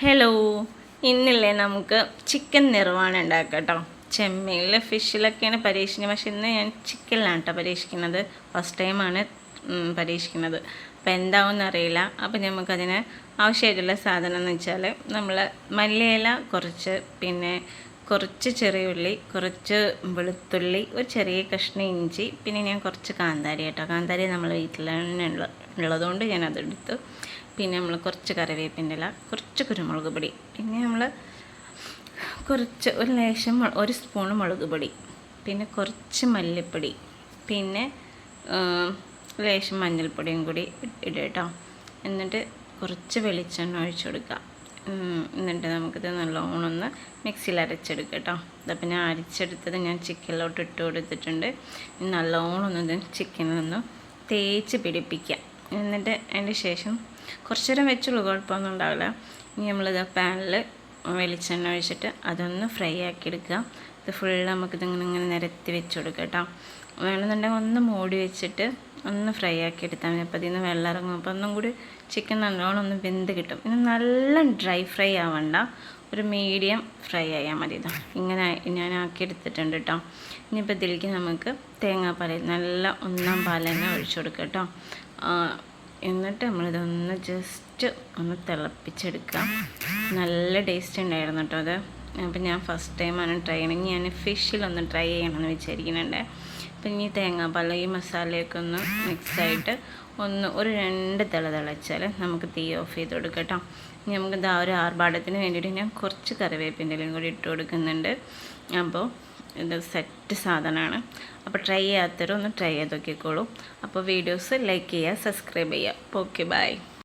Hello, ഇന്നില്ലേ നമുക്ക് chicken നിർവാണം ഉണ്ടാക്കാം കേട്ടോ. ചെമ്മീനിൽ ഫിഷിലൊക്കെയാണ് പരീക്ഷിക്കുന്നത്, പക്ഷെ ഇന്ന് ഞാൻ ചിക്കനിലാണ് കേട്ടോ പരീക്ഷിക്കുന്നത്. ഫസ്റ്റ് ടൈമാണ് പരീക്ഷിക്കുന്നത്. അപ്പോൾ എന്താവുമെന്ന് അറിയില്ല. അപ്പോൾ നമുക്കതിന് ആവശ്യമായിട്ടുള്ള സാധനം എന്ന് വെച്ചാൽ നമ്മൾ മല്ലിയില കുറച്ച്, പിന്നെ കുറച്ച് ചെറിയ ഉള്ളി, കുറച്ച് വെളുത്തുള്ളി, ഒരു ചെറിയ കഷ്ണം ഇഞ്ചി, പിന്നെ ഞാൻ കുറച്ച് കാന്താരി കേട്ടോ. കാന്താരി നമ്മൾ വീട്ടിൽ തന്നെ ഉള്ളതുകൊണ്ട് ഞാനതെടുത്തു. പിന്നെ നമ്മൾ കുറച്ച് കറിവേപ്പിൻ്റെ ഇല, കുറച്ച് കുരുമുളക് പൊടി, പിന്നെ നമ്മൾ കുറച്ച് ഒരു ലേശം ഒരു സ്പൂൺ മുളക് പൊടി, പിന്നെ കുറച്ച് മല്ലിപ്പൊടി, പിന്നെ ലേശം മഞ്ഞൾപ്പൊടിയും കൂടി ഇടുക കേട്ടോ. എന്നിട്ട് കുറച്ച് വെളിച്ചെണ്ണ ഒഴിച്ചു കൊടുക്കുക. എന്നിട്ട് നമുക്കിത് നല്ലോണം ഒന്ന് മിക്സിയിൽ അരച്ചെടുക്കുക കേട്ടോ. ഇതപ്പോൾ ഞാൻ അരച്ചെടുത്തത് ഞാൻ ചിക്കനിലോട്ട് ഇട്ട് കൊടുത്തിട്ടുണ്ട്. നല്ലോണം ഒന്ന് ചിക്കനൊന്ന് തേച്ച് പിടിപ്പിക്കുക. എന്നിട്ട് അതിൻ്റെ ശേഷം കുറച്ച് നേരം വെച്ചുള്ളൂ, കുഴപ്പമൊന്നും ഉണ്ടാവില്ല. ഇനി നമ്മളിത് പാനിൽ വെളിച്ചെണ്ണ ഒഴിച്ചിട്ട് അതൊന്ന് ഫ്രൈ ആക്കി എടുക്കുക. ഇത് ഫുള്ള് നമുക്കിതിങ്ങനെ നിരത്തി വെച്ച് കൊടുക്കുക കേട്ടോ. വേണമെന്നുണ്ടെങ്കിൽ ഒന്ന് മൂടി വെച്ചിട്ട് ഒന്ന് ഫ്രൈ ആക്കി എടുത്താൽ മതി. അപ്പോൾ ഇതിൽ നിന്ന് വെള്ളം ഇറങ്ങും. അപ്പോൾ ഒന്നും കൂടി ചിക്കൻ നല്ലോണം ഒന്ന് വെന്ത് കിട്ടും. ഇനി നല്ല ഡ്രൈ ഫ്രൈ ആവണ്ട, ഒരു മീഡിയം ഫ്രൈ ആയാൽ മതി. ഇതാ ഇങ്ങനെ ഞാൻ ആക്കി എടുത്തിട്ടുണ്ട് കേട്ടോ. ഇനിയിപ്പോൾ ഇതിലേക്ക് നമുക്ക് തേങ്ങാപ്പാൽ നല്ല ഒന്നാം പാൽ തന്നെ ഒഴിച്ചു കൊടുക്കുക കേട്ടോ. എന്നിട്ട് നമ്മളിതൊന്ന് ജസ്റ്റ് ഒന്ന് തിളപ്പിച്ചെടുക്കാം. നല്ല ടേസ്റ്റ് ഉണ്ടായിരുന്നു കേട്ടോ അത്. അപ്പം ഞാൻ ഫസ്റ്റ് ടൈമാണ് ട്രൈ ചെയ്യണമെങ്കിൽ ഞാൻ ഫിഷിലൊന്ന് ട്രൈ ചെയ്യണമെന്ന് വിചാരിക്കുന്നുണ്ട്. അപ്പം ഇനി തേങ്ങാപ്പാൽ ഈ മസാലയൊക്കെ ഒന്ന് മിക്സായിട്ട് ഒരു 2 തിളച്ചാൽ നമുക്ക് തീ ഓഫ് ചെയ്ത് കൊടുക്കാം കേട്ടോ. ഇനി നമുക്ക് ഇതാ ഒരു ആർഭാടത്തിന് വേണ്ടിയിട്ട് ഞാൻ കുറച്ച് കറിവേപ്പിൻ്റെ ഇലയും കൂടി ഇട്ട് കൊടുക്കുന്നുണ്ട്. അപ്പോൾ ഇത് സെറ്റ് സാധനമാണ്. അപ്പോൾ ട്രൈ ചെയ്യാത്തവരൊന്ന് ട്രൈ ചെയ്ത് നോക്കിക്കോളൂ. അപ്പോൾ വീഡിയോസ് ലൈക്ക് ചെയ്യുക, സബ്സ്ക്രൈബ് ചെയ്യുക. അപ്പോൾ ഓക്കെ, ബൈ.